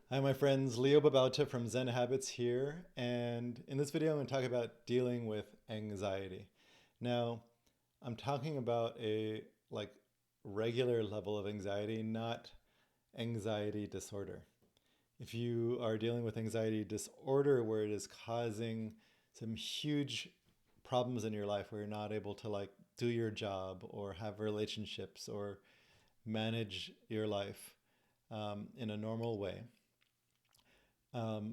Hi, my friends. Leo Babauta from Zen Habits here, and in this video, I'm going to talk about dealing with anxiety. Now, I'm talking about a regular level of anxiety, not anxiety disorder. If you are dealing with anxiety disorder where it is causing some huge problems in your life where you're not able to do your job or have relationships or manage your life in a normal way,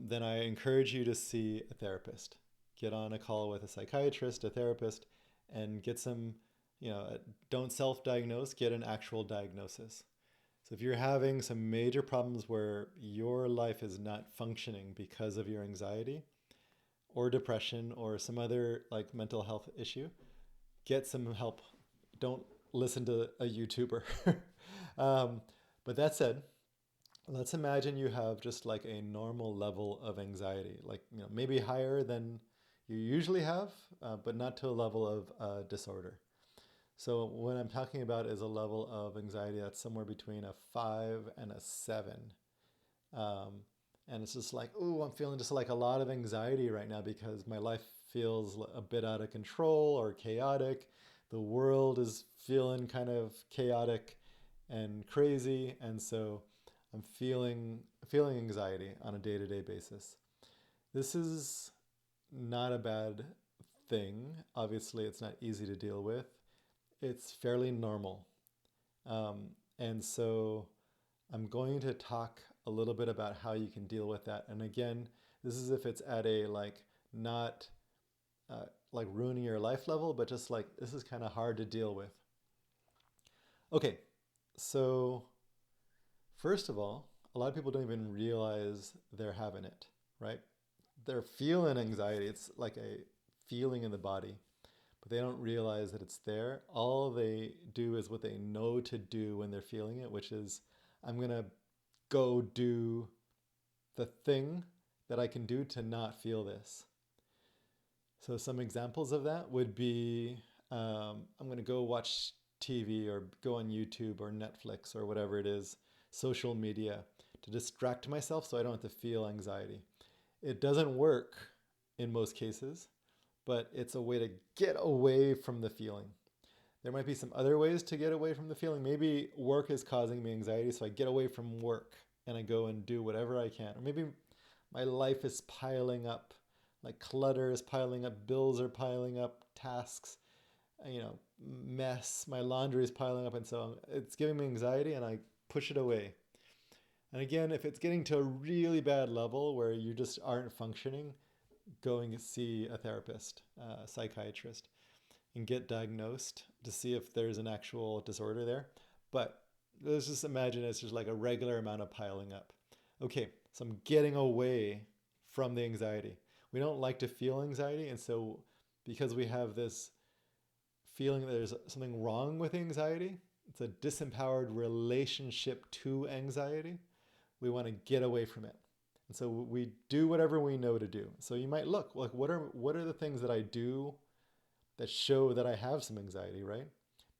then I encourage you to see a therapist. Get on a call with a psychiatrist, a therapist, and get some, don't self diagnose, get an actual diagnosis. So if you're having some major problems where your life is not functioning because of your anxiety or depression or some other mental health issue, get some help. Don't listen to a YouTuber. um, but that said, let's imagine you have just like a normal level of anxiety, maybe higher than you usually have, but not to a level of disorder. So what I'm talking about is a level of anxiety that's somewhere between a 5 and a 7. Um, and it's just like, oh, I'm feeling just like a lot of anxiety right now because my life feels a bit out of control or chaotic. The world is feeling kind of chaotic and crazy, and so I'm feeling anxiety on a day-to-day basis. This is not a bad thing. Obviously, it's not easy to deal with. It's fairly normal. And so I'm going to talk a little bit about how you can deal with that. And again, this is if it's at a not ruining your life level, but just like this is kind of hard to deal with. Okay, so first of all, a lot of people don't even realize they're having it, right? They're feeling anxiety. It's like a feeling in the body, but they don't realize that it's there. All they do is what they know to do when they're feeling it, which is, I'm going to go do the thing that I can do to not feel this. So some examples of that would be, I'm going to go watch TV or go on YouTube or Netflix or whatever it is, social media, to distract myself so I don't have to feel anxiety. It doesn't work in most cases, but it's a way to get away from the feeling. There might be some other ways to get away from the feeling. Maybe work is causing me anxiety, so I get away from work and I go and do whatever I can. Or maybe my life is piling up, like clutter is piling up, bills are piling up, tasks, mess, my laundry is piling up, and so it's giving me anxiety and I push it away. And again, if it's getting to a really bad level where you just aren't functioning, going to see a therapist, a psychiatrist, and get diagnosed to see if there's an actual disorder there. But let's just imagine it's just like a regular amount of piling up. Okay, so I'm getting away from the anxiety. We don't like to feel anxiety, and so because we have this feeling that there's something wrong with anxiety, it's a disempowered relationship to anxiety. We want to get away from it. And so we do whatever we know to do. So you might look like, what are the things that I do that show that I have some anxiety, right?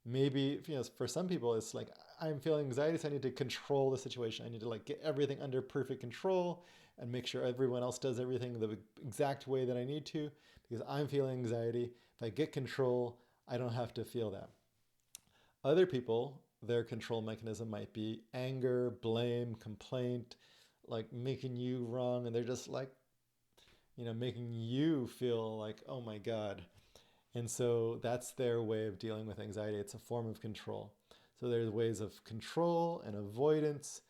Maybe, for some people, it's like, I'm feeling anxiety, so I need to control the situation. I need to get everything under perfect control and make sure everyone else does everything the exact way that I need to because I'm feeling anxiety. If I get control, I don't have to feel that. Other people, their control mechanism might be anger, blame, complaint, like making you wrong, and they're just making you feel like, oh my God. And so that's their way of dealing with anxiety. It's a form of control. So there's ways of control and avoidance.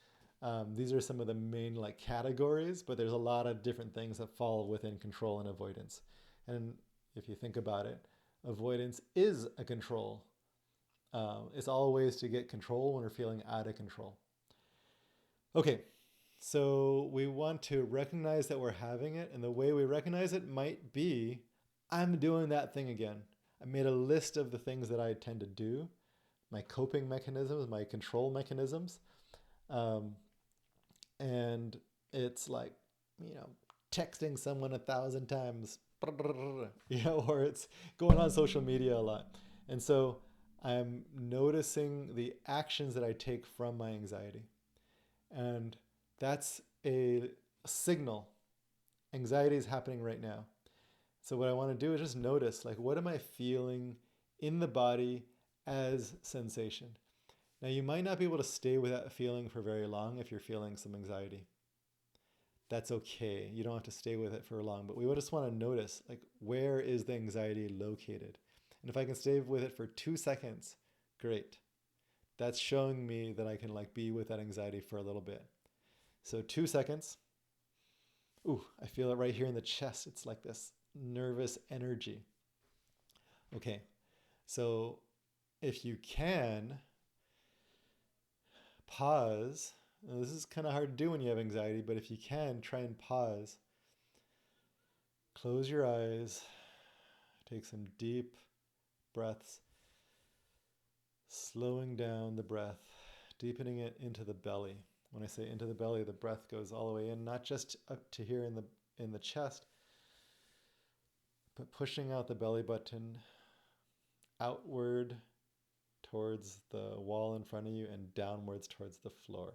These are some of the main categories, but there's a lot of different things that fall within control and avoidance. And if you think about it, avoidance is a control. It's all ways to get control when we're feeling out of control. Okay, so we want to recognize that we're having it, and the way we recognize it might be, I'm doing that thing again. I made a list of the things that I tend to do, my coping mechanisms, my control mechanisms. Um, and it's like, you know, texting someone 1,000 times, or it's going on social media a lot. And so I'm noticing the actions that I take from my anxiety. And that's a signal. Anxiety is happening right now. So what I want to do is just notice, like, what am I feeling in the body as sensation? Now, you might not be able to stay with that feeling for very long if you're feeling some anxiety. That's okay. You don't have to stay with it for long, but we just want to notice, like, where is the anxiety located? And if I can stay with it for 2 seconds, great. That's showing me that I can like be with that anxiety for a little bit. So 2 seconds. Ooh, I feel it right here in the chest. It's like this nervous energy. Okay, so if you can, pause. Now, this is kind of hard to do when you have anxiety, but if you can, try and pause. Close your eyes. Take some deep breaths, slowing down the breath, deepening it into the belly. When I say into the belly, the breath goes all the way in, not just up to here in the chest, but pushing out the belly button outward towards the wall in front of you and downwards towards the floor.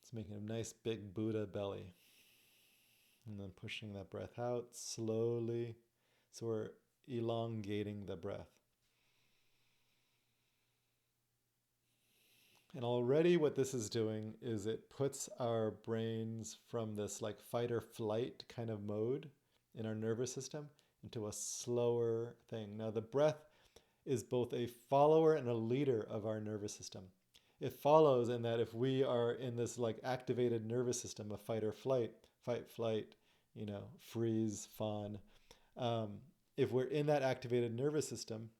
It's making a nice big Buddha belly. And then pushing that breath out slowly. So we're elongating the breath. And already what this is doing is it puts our brains from this like fight or flight kind of mode in our nervous system into a slower thing. Now the breath is both a follower and a leader of our nervous system. It follows in that if we are in this like activated nervous system of fight or flight, fight, flight, freeze, fawn. If we're in that activated nervous system,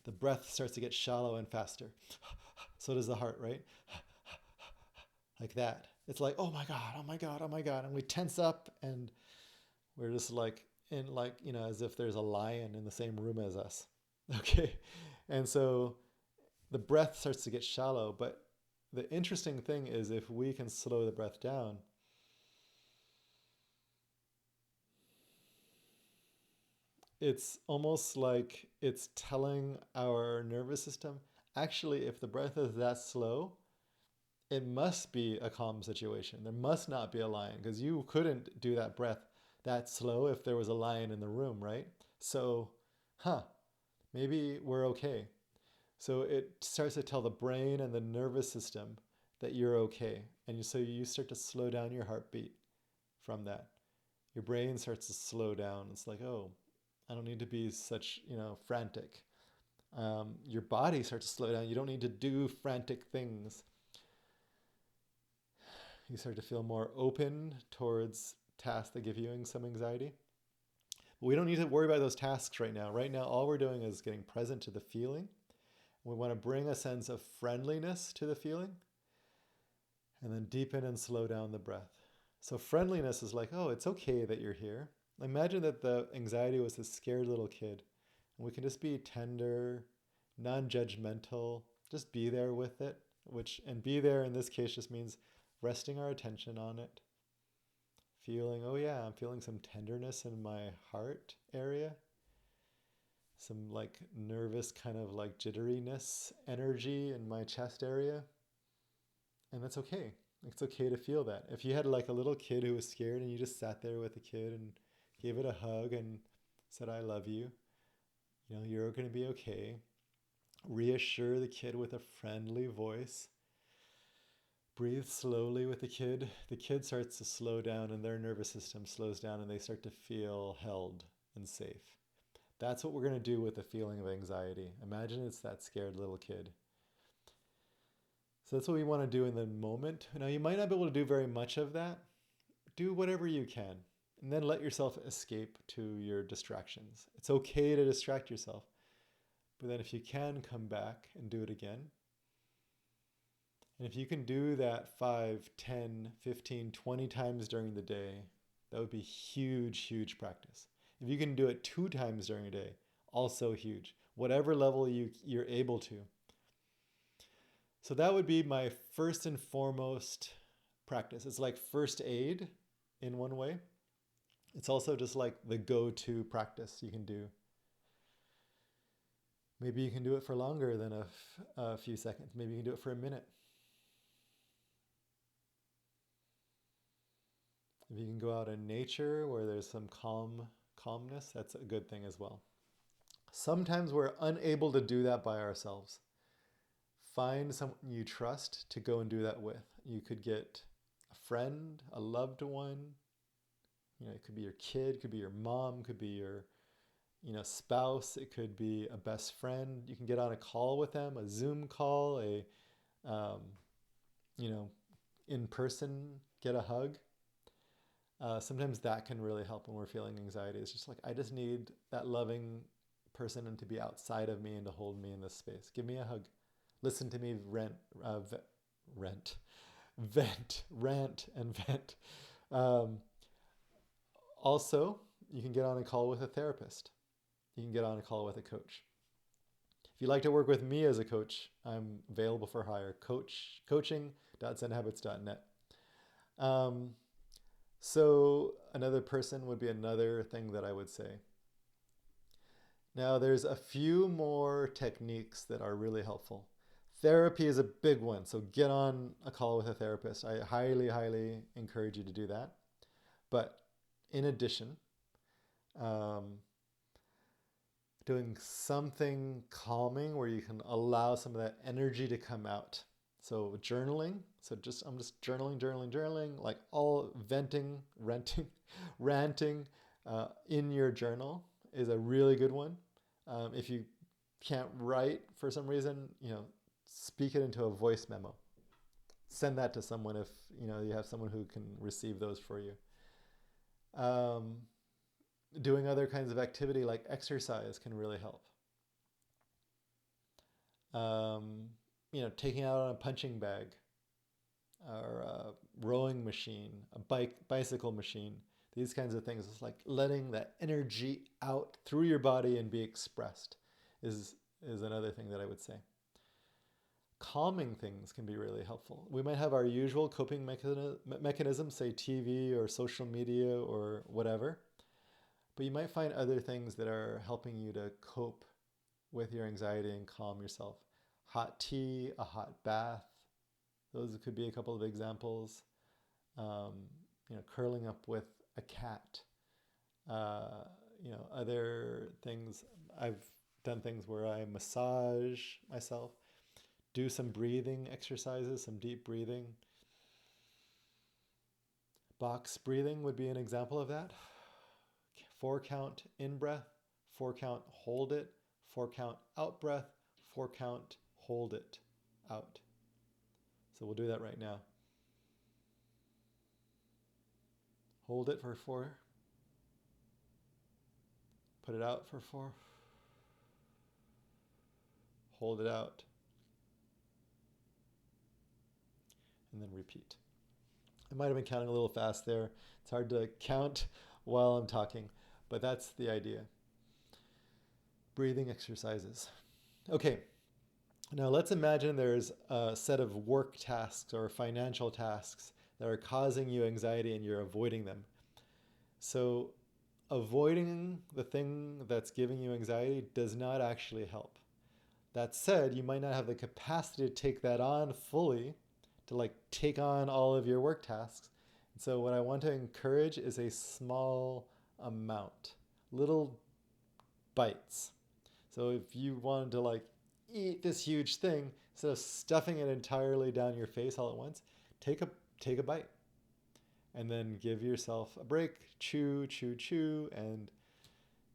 the breath starts to get shallow and faster. So does the heart, right? Like that. It's like, oh my God, oh my God, oh my God. And we tense up and we're just like as if there's a lion in the same room as us. Okay. And so the breath starts to get shallow. But the interesting thing is if we can slow the breath down, it's almost like it's telling our nervous system, actually, if the breath is that slow, it must be a calm situation. There must not be a lion because you couldn't do that breath that slow if there was a lion in the room, right? So, maybe we're okay. So it starts to tell the brain and the nervous system that you're okay. And so you start to slow down your heartbeat from that. Your brain starts to slow down. It's like, oh, I don't need to be such, frantic. Your body starts to slow down. You don't need to do frantic things. You start to feel more open towards tasks that give you some anxiety. But we don't need to worry about those tasks right now. Right now, all we're doing is getting present to the feeling. We want to bring a sense of friendliness to the feeling and then deepen and slow down the breath. So friendliness is like, oh, it's okay that you're here. Imagine that the anxiety was this scared little kid. And we can just be tender, non-judgmental, just be there with it, and be there in this case just means resting our attention on it. Feeling, oh yeah, I'm feeling some tenderness in my heart area. Some like nervous kind of like jitteriness energy in my chest area. And that's okay. It's okay to feel that. If you had like a little kid who was scared and you just sat there with the kid and gave it a hug and said, I love you, you're going to be okay. Reassure the kid with a friendly voice. Breathe slowly with the kid. The kid starts to slow down and their nervous system slows down and they start to feel held and safe. That's what we're going to do with the feeling of anxiety. Imagine it's that scared little kid. So that's what we want to do in the moment. Now, you might not be able to do very much of that. Do whatever you can, and then let yourself escape to your distractions. It's okay to distract yourself, but then if you can, come back and do it again. And if you can do that 5, 10, 15, 20 times during the day, that would be huge, huge practice. If you can do it 2 times during a day, also huge. Whatever level you're able to. So that would be my first and foremost practice. It's like first aid in one way. It's also just like the go-to practice you can do. Maybe you can do it for longer than a few seconds. Maybe you can do it for a minute. If you can go out in nature where there's some calmness, that's a good thing as well. Sometimes we're unable to do that by ourselves. Find someone you trust to go and do that with. You could get a friend, a loved one. It could be your kid, could be your mom, could be your spouse. It could be a best friend. You can get on a call with them, a Zoom call, um, you know, in person, get a hug. Sometimes that can really help when we're feeling anxiety. It's just like, I just need that loving person and to be outside of me and to hold me in this space. Give me a hug. Listen to me rant and vent. Um, Also, you can get on a call with a therapist. You can get on a call with a coach. If you'd like to work with me as a coach, I'm available for hire. Coaching.zenhabits.net. So another person would be another thing that I would say. Now, there's a few more techniques that are really helpful. Therapy is a big one, so get on a call with a therapist. I highly, highly encourage you to do that. But in addition, doing something calming where you can allow some of that energy to come out. So journaling. I'm just journaling, like all ranting in your journal is a really good one. If you can't write for some reason, speak it into a voice memo. Send that to someone if you have someone who can receive those for you. Doing other kinds of activity like exercise can really help. Taking out on a punching bag or a rowing machine, a bicycle machine, these kinds of things. It's like letting that energy out through your body and be expressed is another thing that I would say. Calming things can be really helpful. We might have our usual coping mechanism, say TV or social media or whatever, but you might find other things that are helping you to cope with your anxiety and calm yourself. Hot tea, a hot bath, those could be a couple of examples. Curling up with a cat. Other things. I've done things where I massage myself, do some breathing exercises, some deep breathing. Box breathing would be an example of that. 4 count in breath, 4 count hold it, 4 count out breath, 4 count hold it out. So we'll do that right now. Hold it for 4. Put it out for 4. Hold it out. And then repeat. I might have been counting a little fast there. It's hard to count while I'm talking, but that's the idea. Breathing exercises. Okay, now let's imagine there's a set of work tasks or financial tasks that are causing you anxiety and you're avoiding them. So avoiding the thing that's giving you anxiety does not actually help. That said, you might not have the capacity to take that on fully, to take on all of your work tasks. And so what I want to encourage is a small amount, little bites. So if you wanted to eat this huge thing, instead of stuffing it entirely down your face all at once, take a bite. And then give yourself a break, chew, and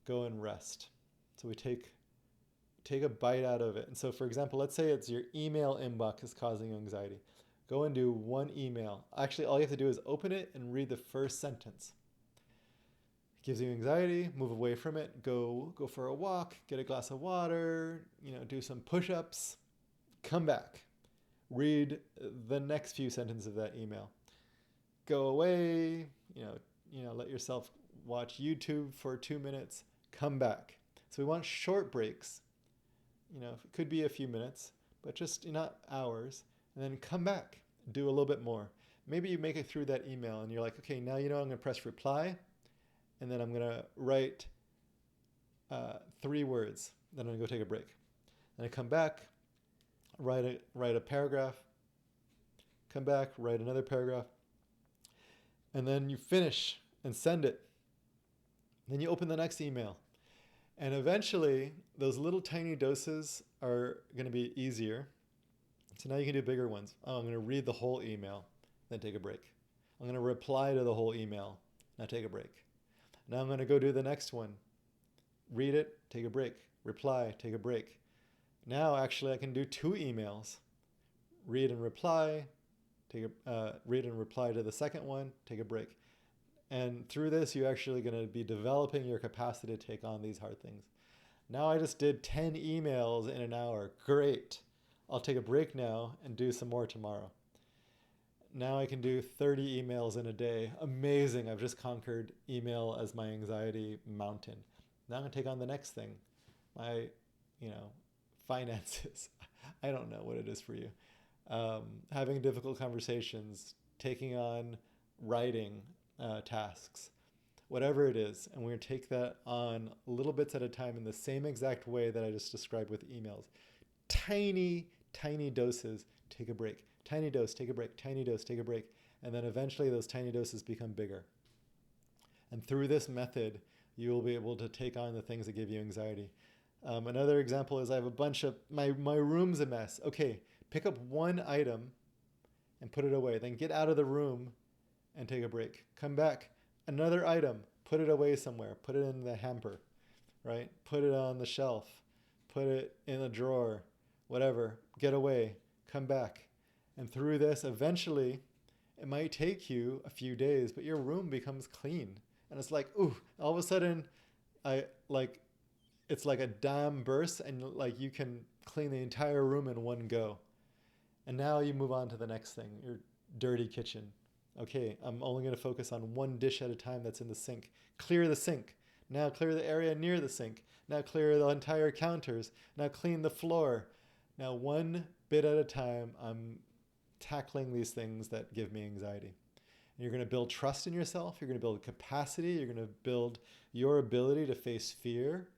go and rest. So we take a bite out of it. And so, for example, let's say it's your email inbox is causing you anxiety. Go and do one email. Actually, all you have to do is open it and read the first sentence. It gives you anxiety, move away from it, go for a walk, get a glass of water, do some push-ups, come back. Read the next few sentences of that email. Go away, let yourself watch YouTube for 2 minutes, come back. So we want short breaks. It could be a few minutes, but just not hours. And then come back, do a little bit more. Maybe you make it through that email and you're like, okay, now I'm going to press reply, and then I'm going to write 3 words. Then I'm going to go take a break. Then I come back, write a paragraph, come back, write another paragraph. And then you finish and send it. Then you open the next email. And eventually, those little tiny doses are going to be easier. So now you can do bigger ones. Oh, I'm going to read the whole email, then take a break. I'm going to reply to the whole email, now take a break. Now I'm going to go do the next one. Read it, take a break. Reply, take a break. Now actually I can do 2 emails. Read and reply, read and reply to the second one, take a break. And through this, you're actually going to be developing your capacity to take on these hard things. Now I just did 10 emails in an hour. Great. I'll take a break now and do some more tomorrow. Now I can do 30 emails in a day. Amazing. I've just conquered email as my anxiety mountain. Now I'm going to take on the next thing. My, finances. I don't know what it is for you. Having difficult conversations, taking on writing tasks, whatever it is. And we're going to take that on little bits at a time in the same exact way that I just described with emails. Tiny, tiny doses, take a break. Tiny dose, take a break. Tiny dose, take a break. And then eventually those tiny doses become bigger. And through this method, you will be able to take on the things that give you anxiety. Another example is I have a bunch of, my room's a mess. Okay, pick up one item and put it away. Then get out of the room and take a break. Come back, another item, put it away somewhere. Put it in the hamper, right? Put it on the shelf. Put it in a drawer, whatever. Get away, come back. And through this, eventually, it might take you a few days, but your room becomes clean. And it's like, ooh, all of a sudden, it's like a dam bursts and like you can clean the entire room in one go. And now you move on to the next thing, your dirty kitchen. Okay, I'm only going to focus on one dish at a time that's in the sink. Clear the sink. Now clear the area near the sink. Now clear the entire counters. Now clean the floor. Now one bit at a time, I'm tackling these things that give me anxiety. And you're going to build trust in yourself. You're going to build capacity. You're going to build your ability to face fear.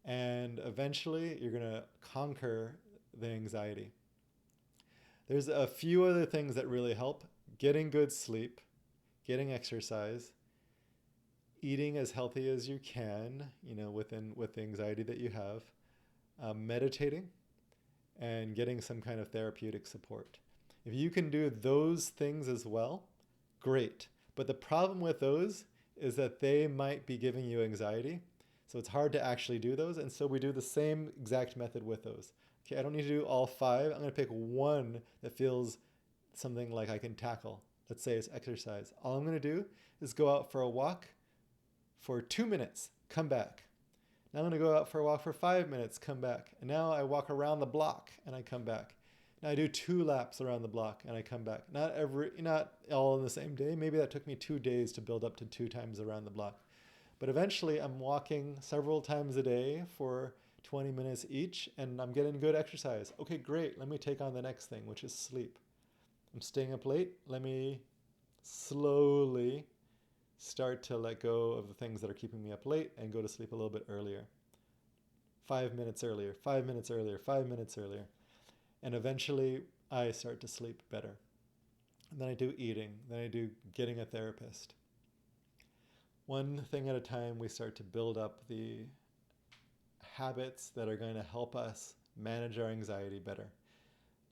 And eventually, you're going to conquer the anxiety. There's a few other things that really help. Getting good sleep, getting exercise, eating as healthy as you can, with the anxiety that you have, meditating, and getting some kind of therapeutic support. If you can do those things as well, great. But the problem with those is that they might be giving you anxiety. So it's hard to actually do those. And so we do the same exact method with those. Okay, I don't need to do all 5. I'm going to pick one that feels something like I can tackle. Let's say it's exercise. All I'm going to do is go out for a walk for 2 minutes, come back. Now I'm going to go out for a walk for 5 minutes, come back. And now I walk around the block and I come back. Now I do 2 laps around the block and I come back. Not all in the same day. Maybe that took me 2 days to build up to 2 times around the block. But eventually I'm walking several times a day for 20 minutes each and I'm getting good exercise. Okay, great. Let me take on the next thing, which is sleep. I'm staying up late. Let me slowly start to let go of the things that are keeping me up late and go to sleep a little bit earlier. 5 minutes earlier, 5 minutes earlier, 5 minutes earlier. And eventually I start to sleep better. And then I do eating. Then I do getting a therapist. One thing at a time, we start to build up the habits that are going to help us manage our anxiety better.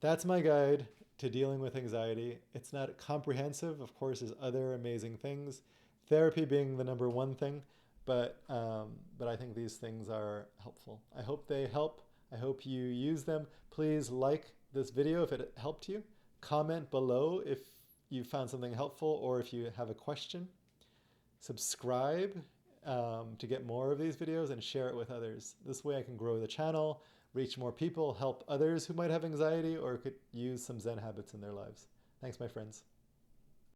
That's my guide to dealing with anxiety. It's not comprehensive. Of course, there's other amazing things. Therapy being the number one thing, but I think these things are helpful. I hope they help. I hope you use them. Please like this video if it helped you. Comment below if you found something helpful or if you have a question. Subscribe to get more of these videos and share it with others. This way I can grow the channel, reach more people, help others who might have anxiety or could use some Zen habits in their lives. Thanks, my friends.